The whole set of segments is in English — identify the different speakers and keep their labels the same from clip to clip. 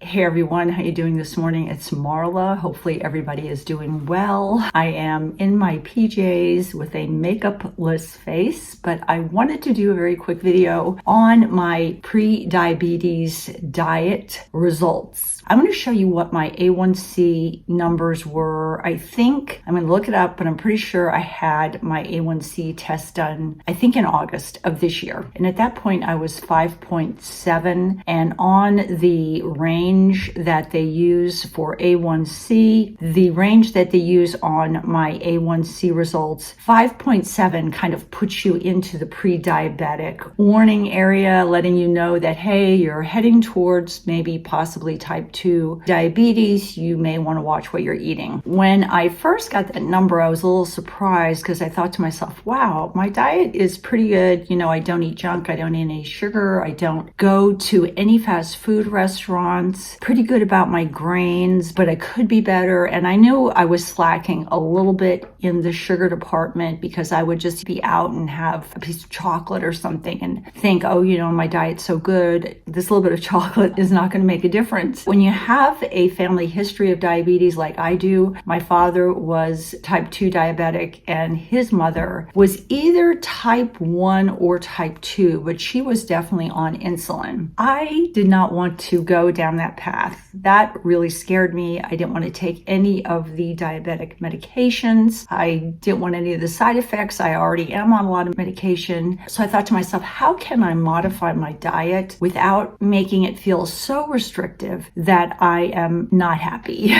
Speaker 1: Hey everyone, how you doing this morning? It's Marla. Hopefully everybody is doing well. I am in my PJs with a makeup-less face, but I wanted to do a very quick video on my pre-diabetes diet results. I'm going to show you what my A1C numbers were. I think, I'm going to look it up, but I'm pretty sure I had my A1C test done, I think in August of this year. And at that point I was 5.7, and on the range that they use for A1C, the range that they use on my A1C results, 5.7 kind of puts you into the pre-diabetic warning area, letting you know that, hey, you're heading towards maybe possibly type 2 diabetes. You may want to watch what you're eating. When I first got that number, I was a little surprised because I thought to myself, wow, my diet is pretty good. You know, I don't eat junk. I don't eat any sugar. I don't go to any fast food restaurants. Pretty good about my grains, but I could be better. And I knew I was slacking a little bit in the sugar department because I would just be out and have a piece of chocolate or something and think, oh, you know, my diet's so good. This little bit of chocolate is not going to make a difference. When you have a family history of diabetes like I do, my father was type 2 diabetic and his mother was either type 1 or type 2, but she was definitely on insulin. I did not want to go down that path. That really scared me. I didn't want to take any of the diabetic medications. I didn't want any of the side effects. I already am on a lot of medication. So I thought to myself, how can I modify my diet without making it feel so restrictive that I am not happy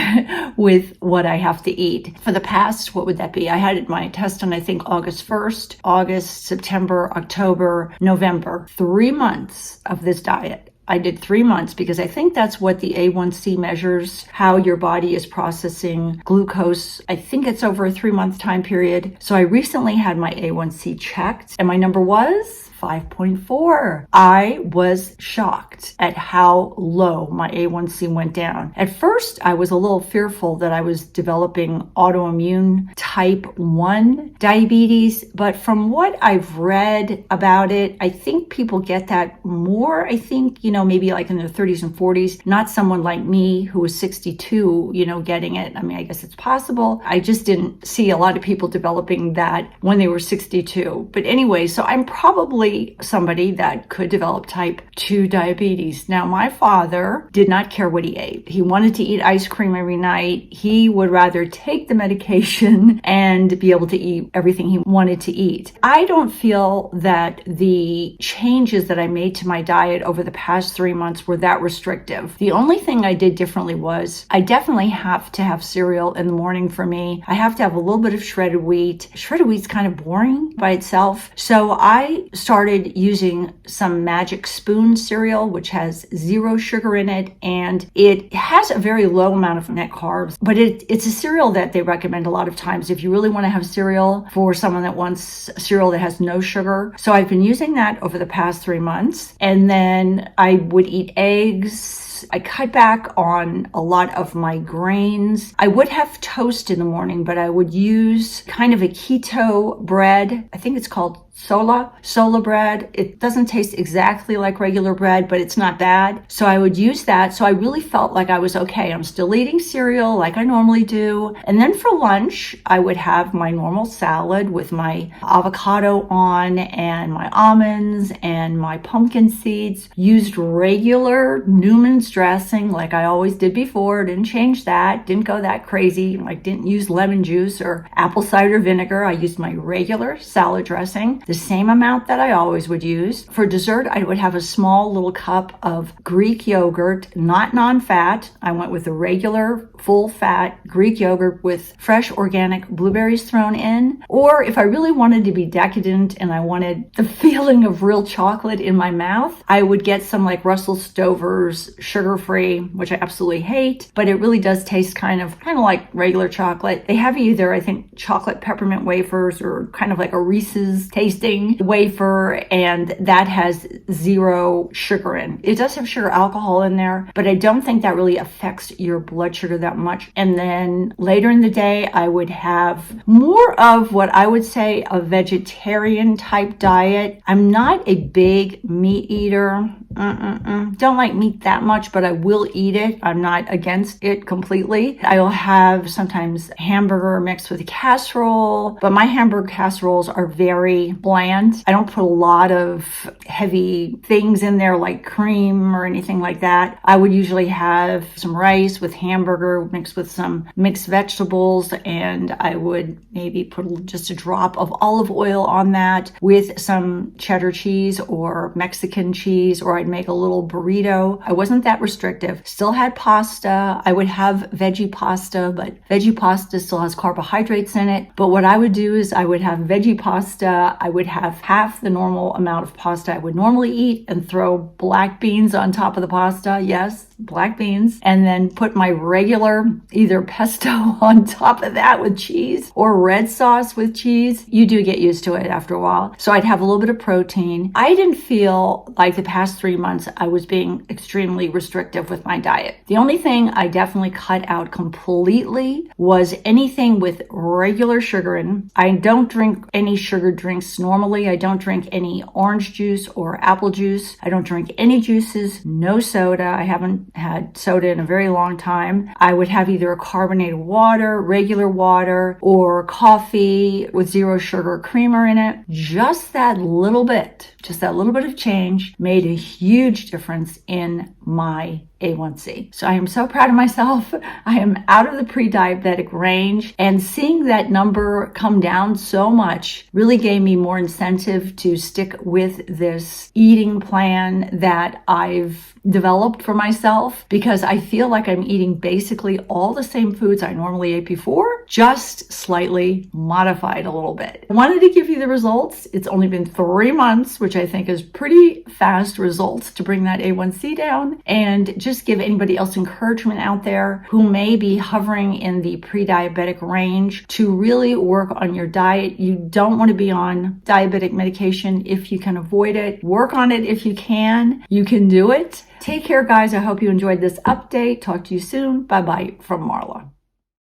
Speaker 1: with what I have to eat? For the past, what would that be? I had my test on, I think, August 1st, August, September, October, November, 3 months of this diet. I did 3 months because I think that's what the A1C measures, how your body is processing glucose. I think it's over a 3-month time period. So I recently had my A1C checked and my number was 5.4. I was shocked at how low my A1C went down. At first, I was a little fearful that I was developing autoimmune type 1 diabetes, but from what I've read about it, I think people get that more, I think, you know, maybe like in their 30s and 40s, not someone like me who was 62, you know, getting it. I mean, I guess it's possible. I just didn't see a lot of people developing that when they were 62. But anyway, so I'm probably somebody that could develop type 2 diabetes. Now, my father did not care what he ate. He wanted to eat ice cream every night. He would rather take the medication and be able to eat everything he wanted to eat. I don't feel that the changes that I made to my diet over the past 3 months were that restrictive. The only thing I did differently was I definitely have to have cereal in the morning for me. I have to have a little bit of shredded wheat. Shredded wheat's kind of boring by itself. So I started using some Magic Spoon cereal, which has 0 sugar in it, and it has a very low amount of net carbs, but it's a cereal that they recommend a lot of times if you really want to have cereal for someone that wants cereal that has no sugar. So I've been using that over the past 3 months, and then I would eat eggs. I cut back on a lot of my grains. I would have toast in the morning, but I would use kind of a keto bread. I think it's called Sola bread. It doesn't taste exactly like regular bread, but it's not bad. So I would use that. So I really felt like I was okay. I'm still eating cereal like I normally do. And then for lunch, I would have my normal salad with my avocado on and my almonds and my pumpkin seeds. Used regular Newman's dressing like I always did before. Didn't change that. Didn't go that crazy. Like didn't use lemon juice or apple cider vinegar. I used my regular salad dressing, the same amount that I always would use. For dessert, I would have a small little cup of Greek yogurt, not non-fat. I went with a regular full-fat Greek yogurt with fresh organic blueberries thrown in. Or if I really wanted to be decadent and I wanted the feeling of real chocolate in my mouth, I would get some like Russell Stover's sugar-free, which I absolutely hate, but it really does taste kind of like regular chocolate. They have either, I think, chocolate peppermint wafers or kind of like a Reese's tasting wafer, and that has 0 sugar in. It does have sugar alcohol in there, but I don't think that really affects your blood sugar that much. And then later in the day, I would have more of what I would say a vegetarian type diet. I'm not a big meat eater. Don't like meat that much, but I will eat it. I'm not against it completely. I'll have sometimes hamburger mixed with a casserole, but my hamburger casseroles are very bland. I don't put a lot of heavy things in there like cream or anything like that. I would usually have some rice with hamburger mixed with some mixed vegetables, and I would maybe put just a drop of olive oil on that with some cheddar cheese or Mexican cheese, or I'd make a little burrito. I wasn't that restrictive. Still had pasta. I would have veggie pasta, but veggie pasta still has carbohydrates in it. But what I would do is I would have veggie pasta. I would have half the normal amount of pasta I would normally eat and throw black beans on top of the pasta. Yes, black beans. And then put my regular either pesto on top of that with cheese or red sauce with cheese. You do get used to it after a while. So I'd have a little bit of protein. I didn't feel like the past 3 months I was being extremely restrictive with my diet. The only thing I definitely cut out completely was anything with regular sugar in. I don't drink any sugar drinks normally. I don't drink any orange juice or apple juice. I don't drink any juices, no soda. I haven't had soda in a very long time. I would have either a carbonated water, regular water, or coffee with zero sugar creamer in it. Just that little bit of change made a huge difference in my A1C. So I am so proud of myself. I am out of the pre-diabetic range, and seeing that number come down so much really gave me more incentive to stick with this eating plan that I've developed for myself, because I feel like I'm eating basically all the same foods I normally ate before, just slightly modified a little bit. I wanted to give you the results. It's only been 3 months, which I think is pretty fast results to bring that A1C down, and just give anybody else encouragement out there who may be hovering in the pre-diabetic range to really work on your diet. You don't want to be on diabetic medication if you can avoid it. Work on it if you can. You can do it. Take care, guys. I hope you enjoyed this update. Talk to you soon. Bye-bye from Marla.